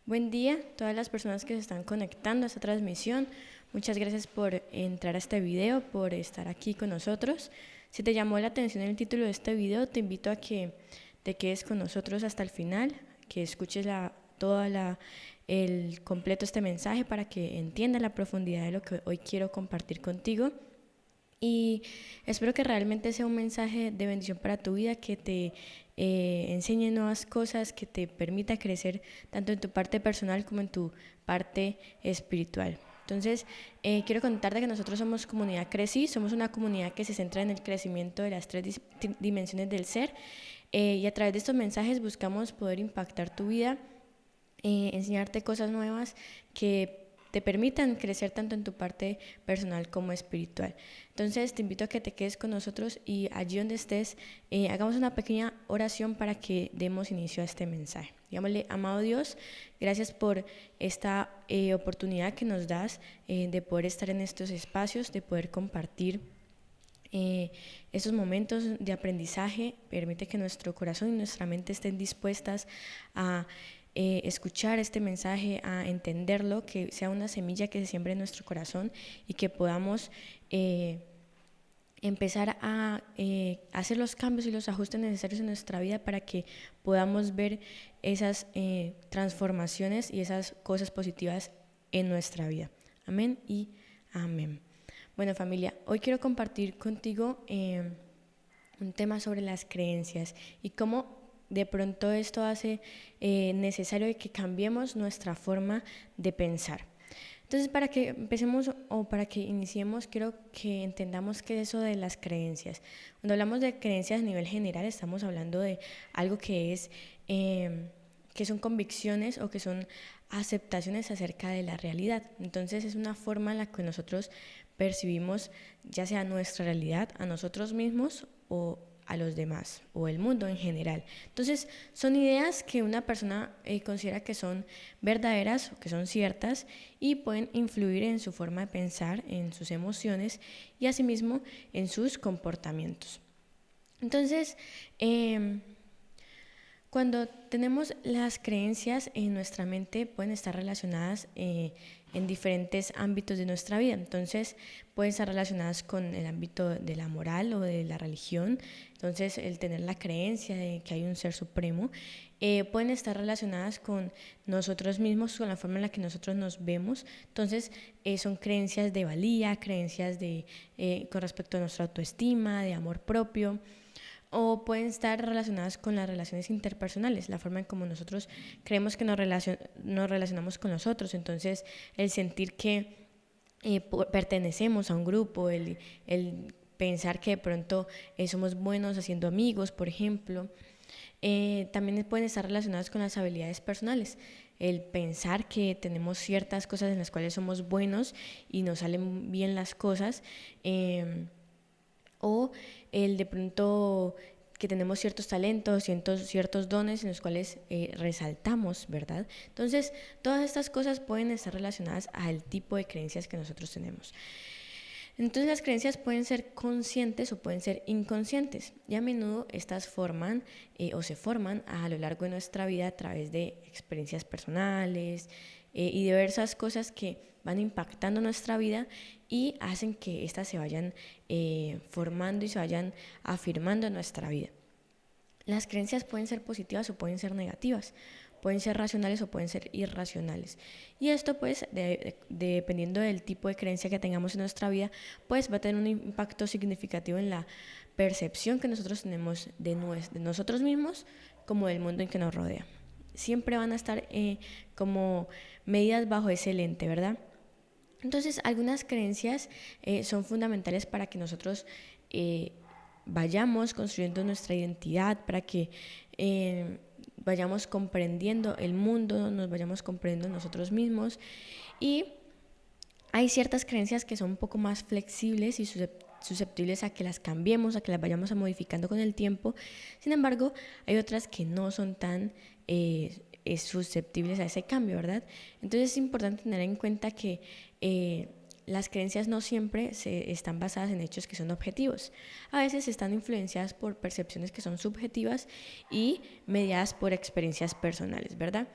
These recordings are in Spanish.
Buen día a todas las personas que se están conectando a esta transmisión. Muchas gracias por entrar a este video, por estar aquí con nosotros. Si te llamó la atención el título de este video, te invito a que te quedes con nosotros hasta el final, que escuches el completo este mensaje para que entiendas la profundidad de lo que hoy quiero compartir contigo. Y espero que realmente sea un mensaje de bendición para tu vida, que te enseñe nuevas cosas, que te permita crecer tanto en tu parte personal como en tu parte espiritual. Entonces, quiero contarte que nosotros somos Comunidad Crecí, somos una comunidad que se centra en el crecimiento de las tres dimensiones del ser, y a través de estos mensajes buscamos poder impactar tu vida, enseñarte cosas nuevas que te permitan crecer tanto en tu parte personal como espiritual. Entonces te invito a que te quedes con nosotros y allí donde estés, hagamos una pequeña oración para que demos inicio a este mensaje. Digámosle: amado Dios, gracias por esta oportunidad que nos das de poder estar en estos espacios, de poder compartir estos momentos de aprendizaje. Permite que nuestro corazón y nuestra mente estén dispuestas a escuchar este mensaje, a entenderlo, que sea una semilla que se siembre en nuestro corazón y que podamos empezar a hacer los cambios y los ajustes necesarios en nuestra vida para que podamos ver esas transformaciones y esas cosas positivas en nuestra vida. Amén y amén. Bueno, familia, hoy quiero compartir contigo un tema sobre las creencias y cómo de pronto esto hace necesario que cambiemos nuestra forma de pensar. Entonces, para que empecemos o para que iniciemos, quiero que entendamos qué es eso de las creencias. Cuando hablamos de creencias a nivel general, estamos hablando de algo que son convicciones o que son aceptaciones acerca de la realidad. Entonces, es una forma en la que nosotros percibimos ya sea nuestra realidad, a nosotros mismos o a los demás o el mundo en general. Entonces son ideas que una persona considera que son verdaderas o que son ciertas y pueden influir en su forma de pensar, en sus emociones y asimismo en sus comportamientos. Entonces, cuando tenemos las creencias en nuestra mente, pueden estar relacionadas en diferentes ámbitos de nuestra vida. Entonces pueden estar relacionadas con el ámbito de la moral o de la religión. Entonces el tener la creencia de que hay un ser supremo. Pueden estar relacionadas con nosotros mismos, con la forma en la que nosotros nos vemos. Entonces son creencias de valía, creencias con respecto a nuestra autoestima, de amor propio. O pueden estar relacionadas con las relaciones interpersonales, la forma en cómo nosotros creemos que nos relacionamos con los otros. Entonces, el sentir que pertenecemos a un grupo, el pensar que de pronto somos buenos haciendo amigos, por ejemplo. También pueden estar relacionadas con las habilidades personales, el pensar que tenemos ciertas cosas en las cuales somos buenos y nos salen bien las cosas. O el de pronto que tenemos ciertos talentos, ciertos dones en los cuales resaltamos, ¿verdad? Entonces, todas estas cosas pueden estar relacionadas al tipo de creencias que nosotros tenemos. Entonces, las creencias pueden ser conscientes o pueden ser inconscientes, y a menudo estas forman o se forman a lo largo de nuestra vida a través de experiencias personales y diversas cosas que van impactando nuestra vida y hacen que éstas se vayan formando y se vayan afirmando en nuestra vida. Las creencias pueden ser positivas o pueden ser negativas, pueden ser racionales o pueden ser irracionales. Y esto pues, dependiendo del tipo de creencia que tengamos en nuestra vida, pues va a tener un impacto significativo en la percepción que nosotros tenemos de nosotros mismos como del mundo en que nos rodea. Siempre van a estar como medidas bajo ese lente, ¿verdad? Entonces, algunas creencias son fundamentales para que nosotros vayamos construyendo nuestra identidad, para que vayamos comprendiendo el mundo, nos vayamos comprendiendo nosotros mismos. Y hay ciertas creencias que son un poco más flexibles y susceptibles a que las cambiemos, a que las vayamos modificando con el tiempo. Sin embargo, hay otras que no son tan susceptibles a ese cambio, ¿verdad? Entonces es importante tener en cuenta que las creencias no siempre están basadas en hechos que son objetivos. A veces están influenciadas por percepciones que son subjetivas y mediadas por experiencias personales, ¿verdad?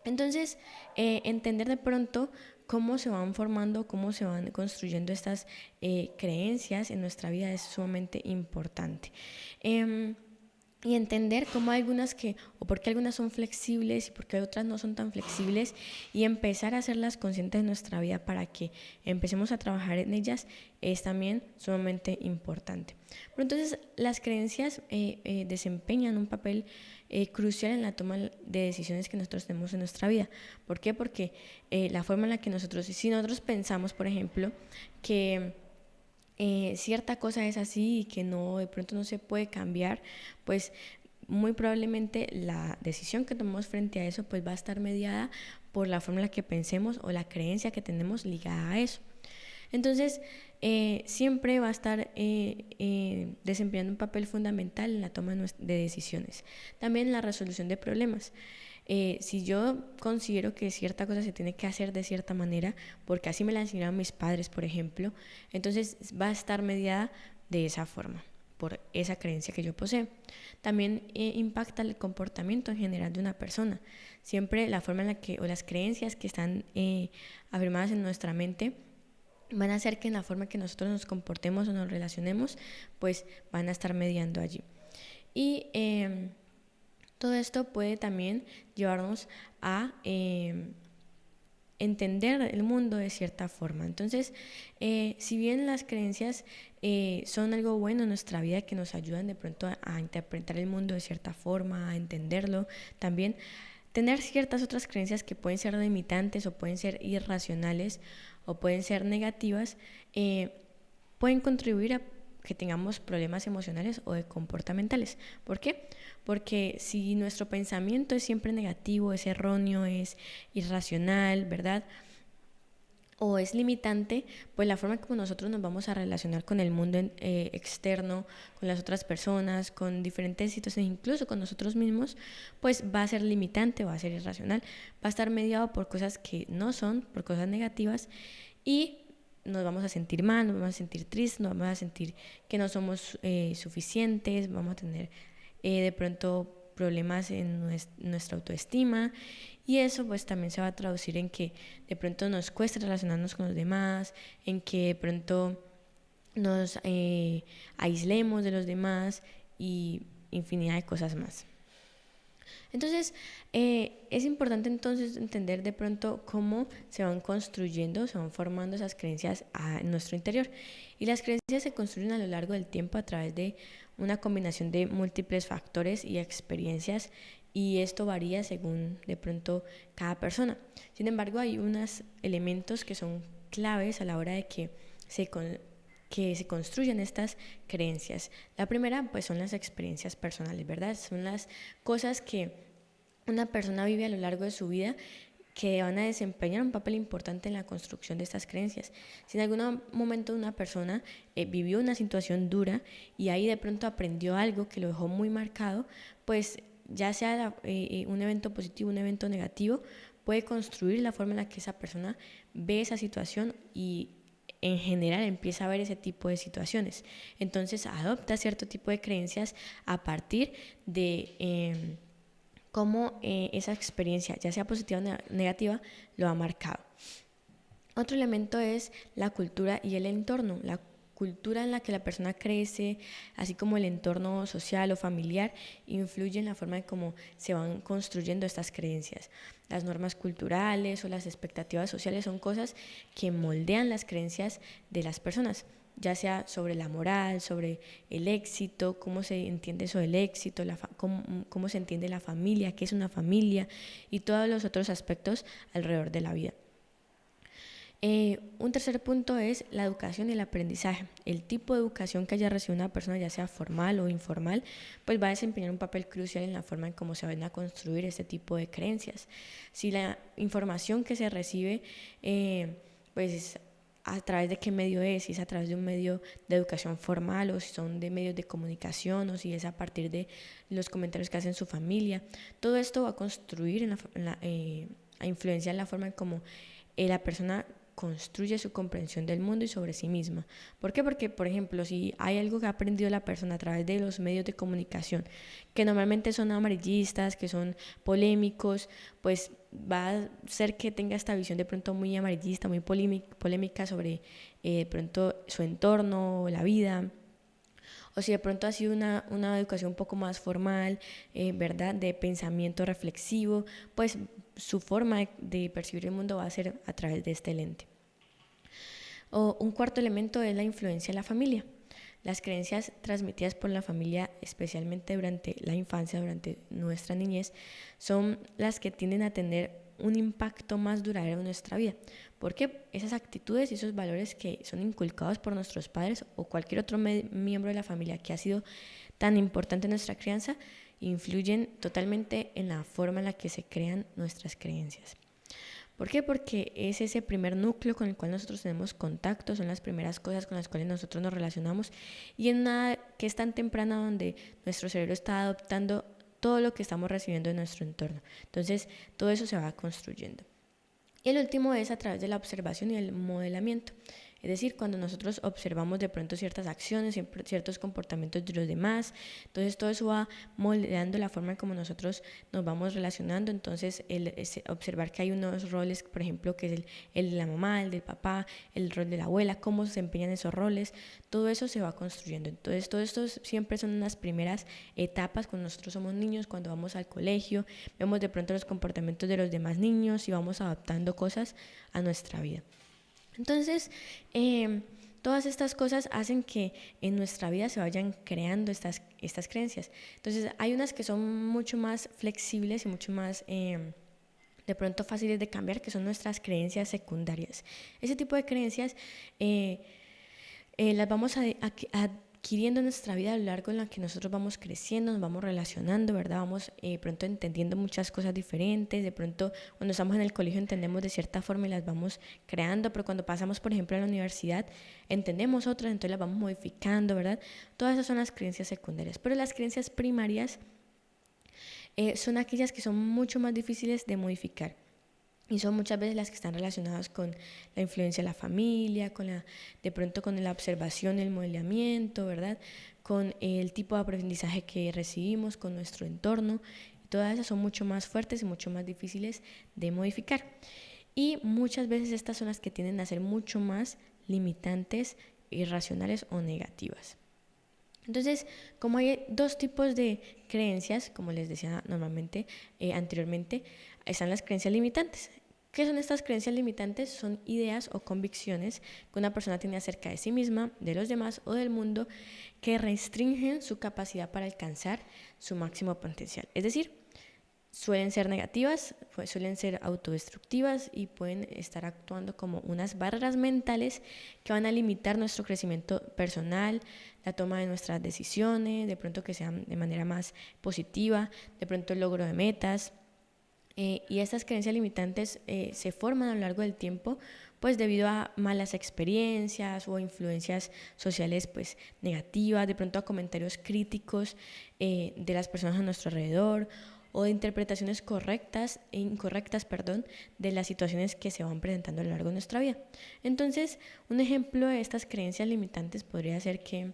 Entonces, entender de pronto cómo se van formando, cómo se van construyendo estas creencias en nuestra vida es sumamente importante. Y entender cómo hay algunas o por qué algunas son flexibles y por qué otras no son tan flexibles, y empezar a hacerlas conscientes de nuestra vida para que empecemos a trabajar en ellas es también sumamente importante. Pero entonces las creencias desempeñan un papel crucial en la toma de decisiones que nosotros tenemos en nuestra vida. ¿Por qué? Porque la forma en la que si nosotros pensamos, por ejemplo, que cierta cosa es así y que no, de pronto no se puede cambiar, pues muy probablemente la decisión que tomemos frente a eso pues va a estar mediada por la forma en la que pensemos o la creencia que tenemos ligada a eso. Entonces, siempre va a estar desempeñando un papel fundamental en la toma de decisiones, también en la resolución de problemas. Si yo considero que cierta cosa se tiene que hacer de cierta manera, porque así me la enseñaron mis padres, por ejemplo, entonces va a estar mediada de esa forma, por esa creencia que yo poseo. También impacta el comportamiento en general de una persona. Siempre la forma en la que, o las creencias que están afirmadas en nuestra mente, van a hacer que en la forma que nosotros nos comportemos o nos relacionemos, pues van a estar mediando allí. Y todo esto puede también llevarnos a entender el mundo de cierta forma. Entonces, si bien las creencias son algo bueno en nuestra vida, que nos ayudan de pronto a interpretar el mundo de cierta forma, a entenderlo, también tener ciertas otras creencias que pueden ser limitantes o pueden ser irracionales o pueden ser negativas, pueden contribuir a que tengamos problemas emocionales o comportamentales. ¿Por qué? Porque si nuestro pensamiento es siempre negativo, es erróneo, es irracional, ¿verdad?, o es limitante, pues la forma como nosotros nos vamos a relacionar con el mundo externo, con las otras personas, con diferentes situaciones, incluso con nosotros mismos, pues va a ser limitante, va a ser irracional, va a estar mediado por cosas que no son, por cosas negativas, y nos vamos a sentir mal, nos vamos a sentir tristes, nos vamos a sentir que no somos suficientes, vamos a tener de pronto problemas en nuestra autoestima, y eso pues también se va a traducir en que de pronto nos cuesta relacionarnos con los demás, en que de pronto nos aislemos de los demás y infinidad de cosas más. Entonces, es importante entonces entender de pronto cómo se van construyendo, se van formando esas creencias en nuestro interior. Y las creencias se construyen a lo largo del tiempo a través de una combinación de múltiples factores y experiencias, y esto varía según de pronto cada persona. Sin embargo, hay unos elementos que son claves a la hora de que se construyen estas creencias. La primera, pues, son las experiencias personales, ¿verdad? Son las cosas que una persona vive a lo largo de su vida, que van a desempeñar un papel importante en la construcción de estas creencias. Si en algún momento una persona vivió una situación dura y ahí de pronto aprendió algo que lo dejó muy marcado, pues ya sea un evento positivo, un evento negativo, puede construir la forma en la que esa persona ve esa situación y en general empieza a ver ese tipo de situaciones. Entonces adopta cierto tipo de creencias a partir de cómo esa experiencia, ya sea positiva o negativa, lo ha marcado. Otro elemento es la cultura y el entorno. La cultura en la que la persona crece, así como el entorno social o familiar, influye en la forma en cómo se van construyendo estas creencias. Las normas culturales o las expectativas sociales son cosas que moldean las creencias de las personas, ya sea sobre la moral, sobre el éxito, cómo se entiende eso del éxito, cómo se entiende la familia, qué es una familia y todos los otros aspectos alrededor de la vida. Un tercer punto es la educación y el aprendizaje. El tipo de educación que haya recibido una persona, ya sea formal o informal, pues va a desempeñar un papel crucial en la forma en cómo se van a construir este tipo de creencias. Si la información que se recibe, pues a través de qué medio es, si es a través de un medio de educación formal o si son de medios de comunicación o si es a partir de los comentarios que hacen su familia, todo esto va a construir a influenciar la forma en cómo la persona construye su comprensión del mundo y sobre sí misma. ¿Por qué? Porque, por ejemplo, si hay algo que ha aprendido la persona a través de los medios de comunicación, que normalmente son amarillistas, que son polémicos, pues va a ser que tenga esta visión de pronto muy amarillista, muy polémica sobre de pronto su entorno, la vida. O si de pronto ha sido una educación un poco más formal, ¿verdad? De pensamiento reflexivo, pues su forma de percibir el mundo va a ser a través de este lente. O un cuarto elemento es la influencia de la familia. Las creencias transmitidas por la familia, especialmente durante la infancia, durante nuestra niñez, son las que tienden a tener un impacto más duradero en nuestra vida. Porque esas actitudes y esos valores que son inculcados por nuestros padres o cualquier otro miembro de la familia que ha sido tan importante en nuestra crianza, influyen totalmente en la forma en la que se crean nuestras creencias. ¿Por qué? Porque es ese primer núcleo con el cual nosotros tenemos contacto, son las primeras cosas con las cuales nosotros nos relacionamos y en una que es tan temprana donde nuestro cerebro está adoptando todo lo que estamos recibiendo de nuestro entorno. Entonces, todo eso se va construyendo. Y el último es a través de la observación y el modelamiento. Es decir, cuando nosotros observamos de pronto ciertas acciones, ciertos comportamientos de los demás, entonces todo eso va moldeando la forma en cómo nosotros nos vamos relacionando. Entonces, observar que hay unos roles, por ejemplo, que es el de la mamá, el del papá, el rol de la abuela, cómo se desempeñan esos roles, todo eso se va construyendo. Entonces, todo esto siempre son unas primeras etapas cuando nosotros somos niños, cuando vamos al colegio, vemos de pronto los comportamientos de los demás niños y vamos adaptando cosas a nuestra vida. Entonces, todas estas cosas hacen que en nuestra vida se vayan creando estas creencias. Entonces, hay unas que son mucho más flexibles y mucho más de pronto fáciles de cambiar, que son nuestras creencias secundarias. Ese tipo de creencias las vamos adquiriendo en nuestra vida a lo largo en la que nosotros vamos creciendo, nos vamos relacionando, ¿verdad? Vamos pronto entendiendo muchas cosas diferentes, de pronto cuando estamos en el colegio entendemos de cierta forma y las vamos creando, pero cuando pasamos, por ejemplo, a la universidad entendemos otras, entonces las vamos modificando, ¿verdad? Todas esas son las creencias secundarias, pero las creencias primarias son aquellas que son mucho más difíciles de modificar. Y son muchas veces las que están relacionadas con la influencia de la familia, de pronto con la observación, el modelamiento, ¿verdad? Con el tipo de aprendizaje que recibimos, con nuestro entorno. Todas esas son mucho más fuertes y mucho más difíciles de modificar. Y muchas veces estas son las que tienden a ser mucho más limitantes, irracionales o negativas. Entonces, como hay dos tipos de creencias, como les decía anteriormente, están las creencias limitantes. ¿Qué son estas creencias limitantes? Son ideas o convicciones que una persona tiene acerca de sí misma, de los demás o del mundo que restringen su capacidad para alcanzar su máximo potencial. Es decir, suelen ser negativas, suelen ser autodestructivas y pueden estar actuando como unas barreras mentales que van a limitar nuestro crecimiento personal, la toma de nuestras decisiones, de pronto que sean de manera más positiva, de pronto el logro de metas. Y estas creencias limitantes se forman a lo largo del tiempo pues debido a malas experiencias o influencias sociales pues negativas, de pronto a comentarios críticos de las personas a nuestro alrededor o de interpretaciones incorrectas de las situaciones que se van presentando a lo largo de nuestra vida. Entonces, un ejemplo de estas creencias limitantes podría ser que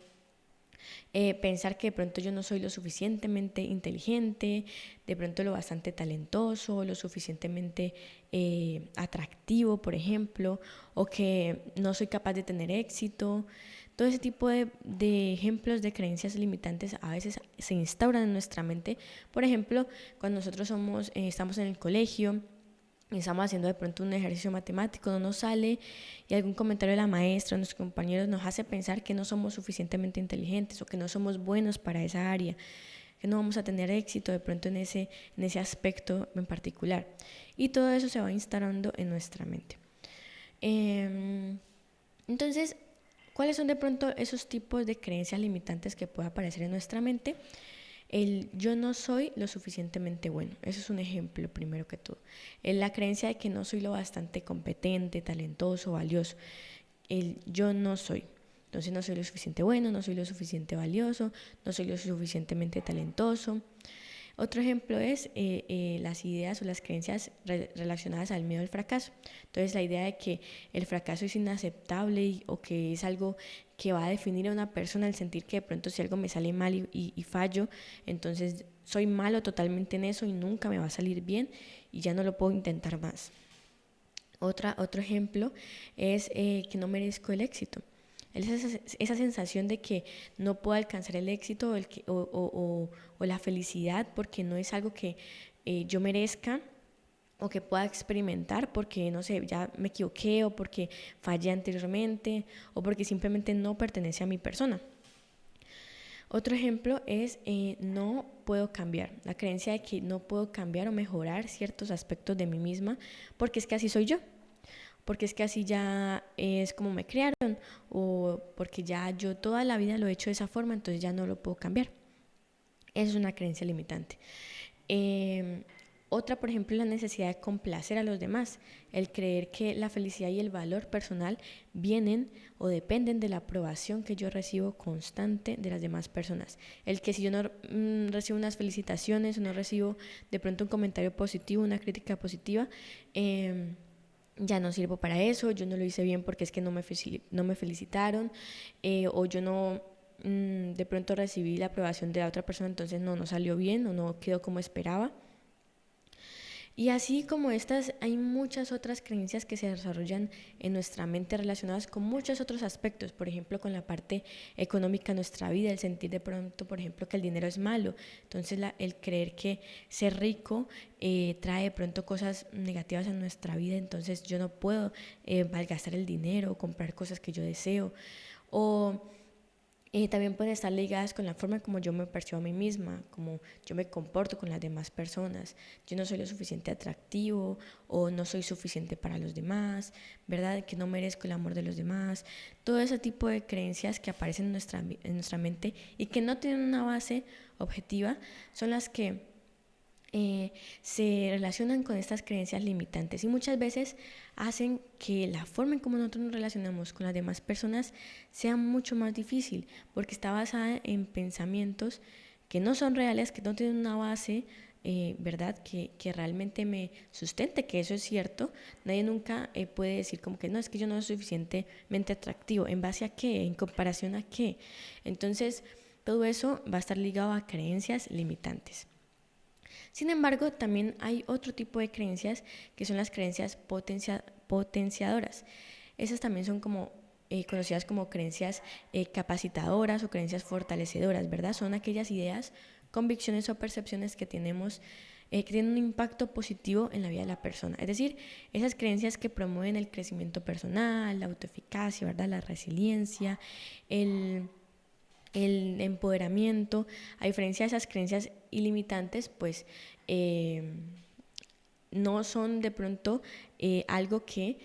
pensar que de pronto yo no soy lo suficientemente inteligente, de pronto lo bastante talentoso, lo suficientemente atractivo, por ejemplo, o que no soy capaz de tener éxito. Todo ese tipo de ejemplos de creencias limitantes a veces se instauran en nuestra mente. Por ejemplo, cuando nosotros estamos en el colegio, estamos haciendo de pronto un ejercicio matemático, no nos sale y algún comentario de la maestra o nuestros compañeros nos hace pensar que no somos suficientemente inteligentes o que no somos buenos para esa área, que no vamos a tener éxito de pronto en ese aspecto en particular. Y todo eso se va instalando en nuestra mente. Entonces, ¿cuáles son de pronto esos tipos de creencias limitantes que puede aparecer en nuestra mente? El yo no soy lo suficientemente bueno. Eso es un ejemplo primero que todo. La creencia de que no soy lo bastante competente, talentoso, valioso. El yo no soy. Entonces no soy lo suficiente bueno, no soy lo suficiente valioso, no soy lo suficientemente talentoso. Otro ejemplo es las ideas o las creencias relacionadas al miedo al fracaso. Entonces la idea de que el fracaso es inaceptable o que es algo que va a definir a una persona, el sentir que de pronto si algo me sale mal y fallo, entonces soy malo totalmente en eso y nunca me va a salir bien y ya no lo puedo intentar más. Otro ejemplo es que no merezco el éxito. Esa sensación de que no puedo alcanzar el éxito o la felicidad porque no es algo que yo merezca o que pueda experimentar porque, no sé, ya me equivoqué o porque fallé anteriormente o porque simplemente no pertenece a mi persona. Otro ejemplo es no puedo cambiar, la creencia de que no puedo cambiar o mejorar ciertos aspectos de mí misma porque es que así soy yo, porque es que así ya es como me criaron o porque ya yo toda la vida lo he hecho de esa forma, entonces ya no lo puedo cambiar. Esa es una creencia limitante. Otra, por ejemplo, es la necesidad de complacer a los demás, el creer que la felicidad y el valor personal vienen o dependen de la aprobación que yo recibo constante de las demás personas. El que si yo no recibo unas felicitaciones o no recibo de pronto un comentario positivo, una crítica positiva, ya no sirvo para eso, yo no lo hice bien porque es que no me felicitaron o yo no de pronto recibí la aprobación de la otra persona, entonces no salió bien o no quedó como esperaba. Y así como estas, hay muchas otras creencias que se desarrollan en nuestra mente relacionadas con muchos otros aspectos, por ejemplo, con la parte económica de nuestra vida, el sentir de pronto, por ejemplo, que el dinero es malo. Entonces, el creer que ser rico trae de pronto cosas negativas en nuestra vida, entonces yo no puedo malgastar el dinero o comprar cosas que yo deseo. O también pueden estar ligadas con la forma como yo me percibo a mí misma, como yo me comporto con las demás personas. Yo no soy lo suficiente atractivo o no soy suficiente para los demás, ¿verdad? Que no merezco el amor de los demás. Todo ese tipo de creencias que aparecen en nuestra mente y que no tienen una base objetiva son las que se relacionan con estas creencias limitantes y muchas veces hacen que la forma en cómo nosotros nos relacionamos con las demás personas sea mucho más difícil porque está basada en pensamientos que no son reales, que no tienen una base, ¿verdad? Que realmente me sustente que eso es cierto. Nadie nunca puede decir como que no, es que yo no soy suficientemente atractivo. ¿En base a qué? ¿En comparación a qué? Entonces, todo eso va a estar ligado a creencias limitantes. Sin embargo, también hay otro tipo de creencias que son las creencias potenciadoras. Esas también son como conocidas como creencias capacitadoras o creencias fortalecedoras, ¿verdad? Son aquellas ideas, convicciones o percepciones que tenemos que tienen un impacto positivo en la vida de la persona. Es decir, esas creencias que promueven el crecimiento personal, la autoeficacia, ¿verdad? La resiliencia, el empoderamiento. A diferencia de esas creencias ilimitantes, pues no son de pronto algo que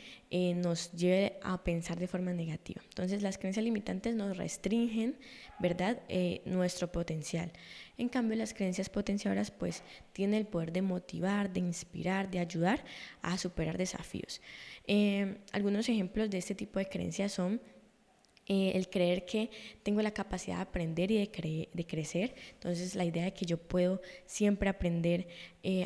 nos lleve a pensar de forma negativa. Entonces las creencias limitantes nos restringen, ¿verdad? Nuestro potencial. En cambio las creencias potenciadoras pues tienen el poder de motivar, de inspirar, de ayudar a superar desafíos. Algunos ejemplos de este tipo de creencias son el creer que tengo la capacidad de aprender y de crecer. Entonces la idea de que yo puedo siempre aprender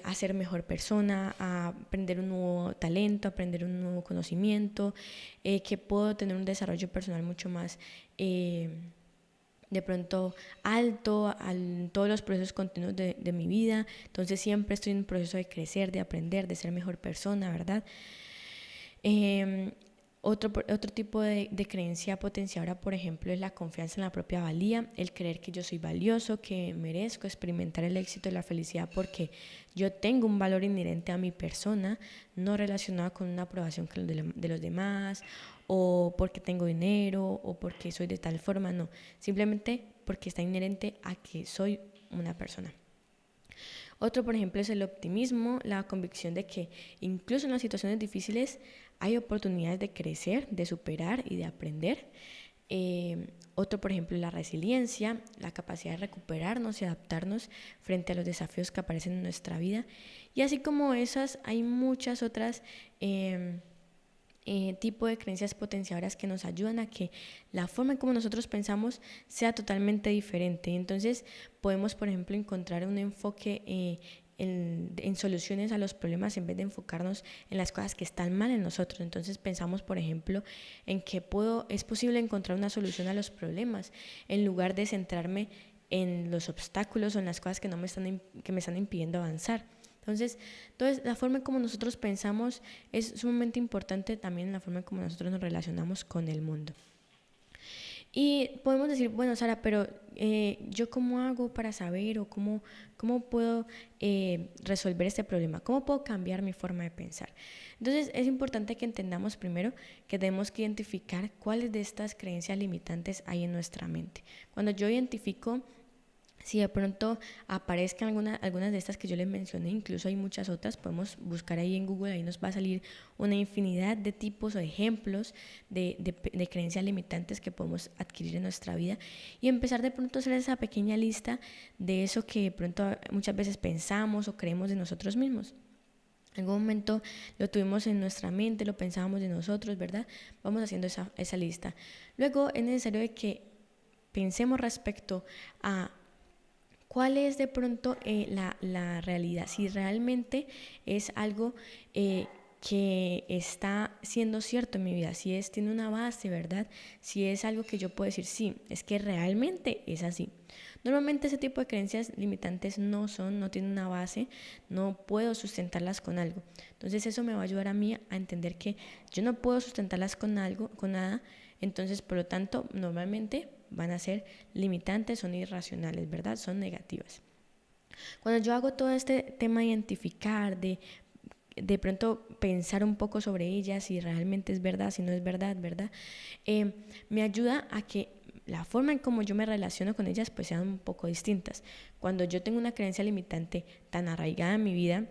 a ser mejor persona, a aprender un nuevo talento, a aprender un nuevo conocimiento, que puedo tener un desarrollo personal mucho más de pronto alto en todos los procesos continuos de mi vida. Entonces siempre estoy en un proceso de crecer, de aprender, de ser mejor persona, ¿verdad? Otro tipo de creencia potenciadora, por ejemplo, es la confianza en la propia valía, el creer que yo soy valioso, que merezco experimentar el éxito y la felicidad porque yo tengo un valor inherente a mi persona, no relacionado con una aprobación de los demás, o porque tengo dinero, o porque soy de tal forma, no, simplemente porque está inherente a que soy una persona. Otro, por ejemplo, es el optimismo, la convicción de que incluso en las situaciones difíciles hay oportunidades de crecer, de superar y de aprender. Otro, por ejemplo, es la resiliencia, la capacidad de recuperarnos y adaptarnos frente a los desafíos que aparecen en nuestra vida. Y así como esas, hay muchas otras tipo de creencias potenciadoras que nos ayudan a que la forma en como nosotros pensamos sea totalmente diferente. Entonces podemos, por ejemplo, encontrar un enfoque en soluciones a los problemas en vez de enfocarnos en las cosas que están mal en nosotros. Entonces pensamos, por ejemplo, en que es posible encontrar una solución a los problemas en lugar de centrarme en los obstáculos o en las cosas que me están impidiendo avanzar. Entonces, la forma en como nosotros pensamos es sumamente importante también en la forma en como nosotros nos relacionamos con el mundo. Y podemos decir, bueno, Sara, pero ¿yo cómo hago para saber o cómo puedo resolver este problema? ¿Cómo puedo cambiar mi forma de pensar? Entonces, es importante que entendamos primero que tenemos que identificar cuáles de estas creencias limitantes hay en nuestra mente. Cuando yo identifico, si de pronto aparezcan algunas de estas que yo les mencioné, incluso hay muchas otras, podemos buscar ahí en Google, ahí nos va a salir una infinidad de tipos o ejemplos de creencias limitantes que podemos adquirir en nuestra vida y empezar de pronto a hacer esa pequeña lista de eso que de pronto muchas veces pensamos o creemos de nosotros mismos. En algún momento lo tuvimos en nuestra mente, lo pensábamos de nosotros, ¿verdad? Vamos haciendo esa lista. Luego es necesario de que pensemos respecto a ¿cuál es de pronto la realidad? Si realmente es algo que está siendo cierto en mi vida, si tiene una base, ¿verdad? Si es algo que yo puedo decir, sí, es que realmente es así. Normalmente ese tipo de creencias limitantes no tienen una base, no puedo sustentarlas con algo. Entonces eso me va a ayudar a mí a entender que yo no puedo sustentarlas con nada, entonces por lo tanto normalmente van a ser limitantes, son irracionales, ¿verdad? Son negativas. Cuando yo hago todo este tema de identificar, de pronto pensar un poco sobre ellas, si realmente es verdad, si no es verdad, ¿verdad? Me ayuda a que la forma en cómo yo me relaciono con ellas pues sean un poco distintas. Cuando yo tengo una creencia limitante tan arraigada en mi vida,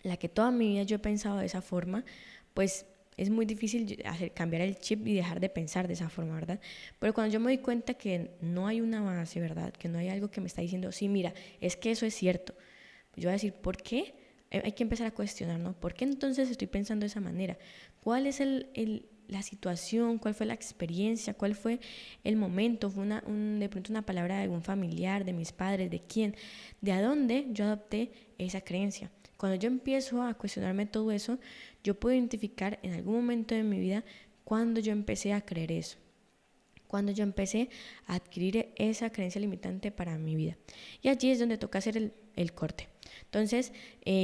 la que toda mi vida yo he pensado de esa forma, pues es muy difícil cambiar el chip y dejar de pensar de esa forma, ¿verdad? Pero cuando yo me doy cuenta que no hay una base, ¿verdad? Que no hay algo que me está diciendo, sí, mira, es que eso es cierto. Pues yo voy a decir, ¿por qué? Hay que empezar a cuestionar, ¿no? ¿Por qué entonces estoy pensando de esa manera? ¿Cuál es la situación? ¿Cuál fue la experiencia? ¿Cuál fue el momento? ¿Fue de pronto una palabra de algún familiar, de mis padres, de quién? ¿De a dónde yo adopté esa creencia? Cuando yo empiezo a cuestionarme todo eso, yo puedo identificar en algún momento de mi vida cuando yo empecé a creer eso, cuando yo empecé a adquirir esa creencia limitante para mi vida. Y allí es donde toca hacer el corte. Entonces,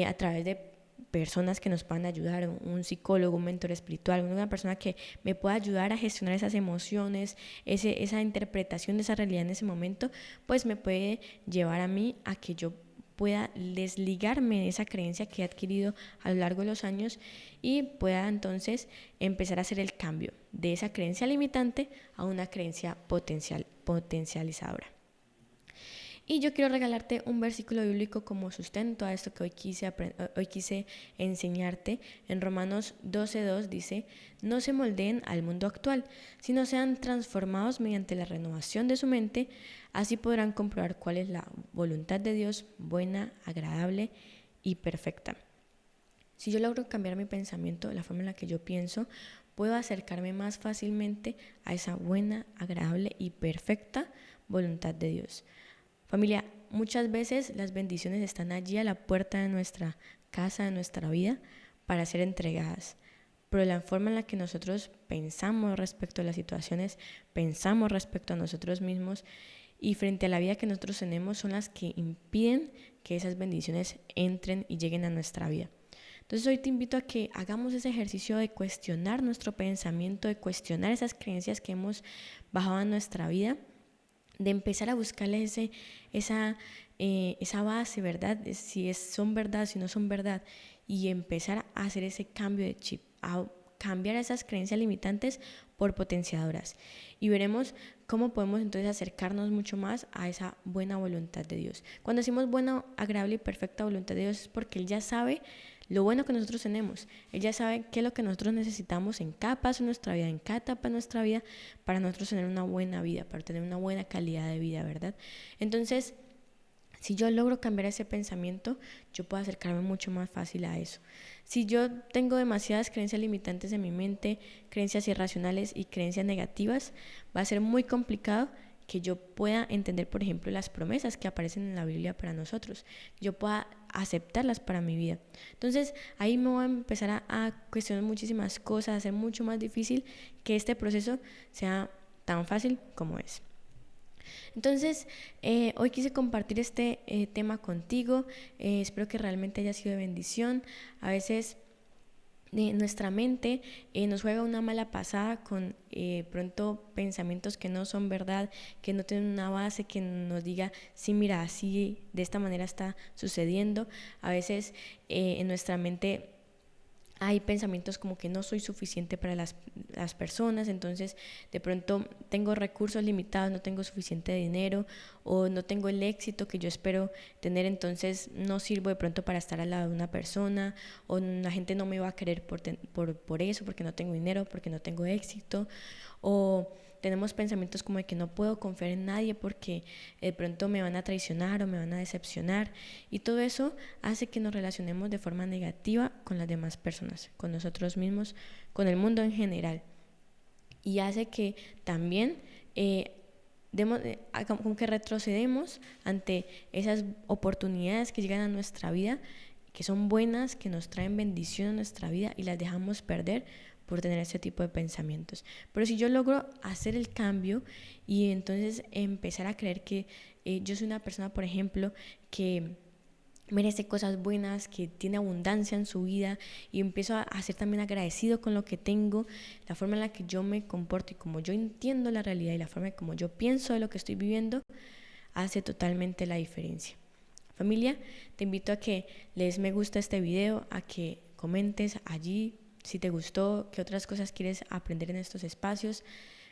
a través de personas que nos puedan ayudar, un psicólogo, un mentor espiritual, una persona que me pueda ayudar a gestionar esas emociones, esa interpretación de esa realidad en ese momento, pues me puede llevar a mí a que yo pueda desligarme de esa creencia que he adquirido a lo largo de los años y pueda entonces empezar a hacer el cambio de esa creencia limitante a una creencia potencializadora. Y yo quiero regalarte un versículo bíblico como sustento a esto que hoy quise enseñarte. En Romanos 12:2 dice, no se moldeen al mundo actual, sino sean transformados mediante la renovación de su mente, así podrán comprobar cuál es la voluntad de Dios, buena, agradable y perfecta. Si yo logro cambiar mi pensamiento, la forma en la que yo pienso, puedo acercarme más fácilmente a esa buena, agradable y perfecta voluntad de Dios. Familia, muchas veces las bendiciones están allí a la puerta de nuestra casa, de nuestra vida, para ser entregadas. Pero la forma en la que nosotros pensamos respecto a las situaciones, pensamos respecto a nosotros mismos y frente a la vida que nosotros tenemos son las que impiden que esas bendiciones entren y lleguen a nuestra vida. Entonces hoy te invito a que hagamos ese ejercicio de cuestionar nuestro pensamiento, de cuestionar esas creencias que hemos bajado en nuestra vida, de empezar a buscarle esa base, ¿verdad? Si son verdad, si no son verdad, y empezar a hacer ese cambio de chip, a cambiar esas creencias limitantes por potenciadoras. Y veremos cómo podemos entonces acercarnos mucho más a esa buena voluntad de Dios. Cuando decimos buena, agradable y perfecta voluntad de Dios es porque Él ya sabe lo bueno que nosotros tenemos. Él ya sabe qué es lo que nosotros necesitamos en cada paso de nuestra vida, en cada etapa de nuestra vida, para nosotros tener una buena vida, para tener una buena calidad de vida, ¿verdad? Entonces, Si yo logro cambiar ese pensamiento, yo puedo acercarme mucho más fácil a eso. Si yo tengo demasiadas creencias limitantes en mi mente, creencias irracionales y creencias negativas, va a ser muy complicado que yo pueda entender, por ejemplo, las promesas que aparecen en la Biblia para nosotros, yo pueda aceptarlas para mi vida. Entonces ahí me voy a empezar a cuestionar muchísimas cosas, a hacer mucho más difícil que este proceso sea tan fácil como es. Entonces, hoy quise compartir este tema contigo. Espero que realmente haya sido de bendición. A veces nuestra mente nos juega una mala pasada con pronto pensamientos que no son verdad, que no tienen una base, que nos diga, sí, mira, así, de esta manera está sucediendo. A veces en nuestra mente hay pensamientos como que no soy suficiente para las personas, entonces de pronto tengo recursos limitados, no tengo suficiente dinero o no tengo el éxito que yo espero tener, entonces no sirvo de pronto para estar al lado de una persona, o la gente no me va a querer por eso, porque no tengo dinero, porque no tengo éxito, o tenemos pensamientos como de que no puedo confiar en nadie porque de pronto me van a traicionar o me van a decepcionar, y todo eso hace que nos relacionemos de forma negativa con las demás personas, con nosotros mismos, con el mundo en general, y hace que también como que retrocedemos ante esas oportunidades que llegan a nuestra vida, que son buenas, que nos traen bendición a nuestra vida, y las dejamos perder por tener ese tipo de pensamientos. Pero si yo logro hacer el cambio y entonces empezar a creer que yo soy una persona, por ejemplo, que merece cosas buenas, que tiene abundancia en su vida, y empiezo a ser también agradecido con lo que tengo, la forma en la que yo me comporto y como yo entiendo la realidad y la forma en como yo pienso de lo que estoy viviendo, hace totalmente la diferencia. Familia, te invito a que le des me gusta a este video, a que comentes allí si te gustó, qué otras cosas quieres aprender en estos espacios.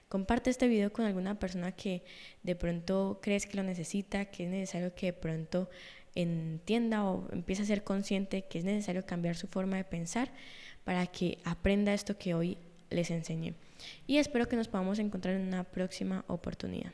Comparte este video con alguna persona que de pronto crees que lo necesita, que es necesario que de pronto entienda o empiece a ser consciente que es necesario cambiar su forma de pensar para que aprenda esto que hoy les enseñé. Y espero que nos podamos encontrar en una próxima oportunidad.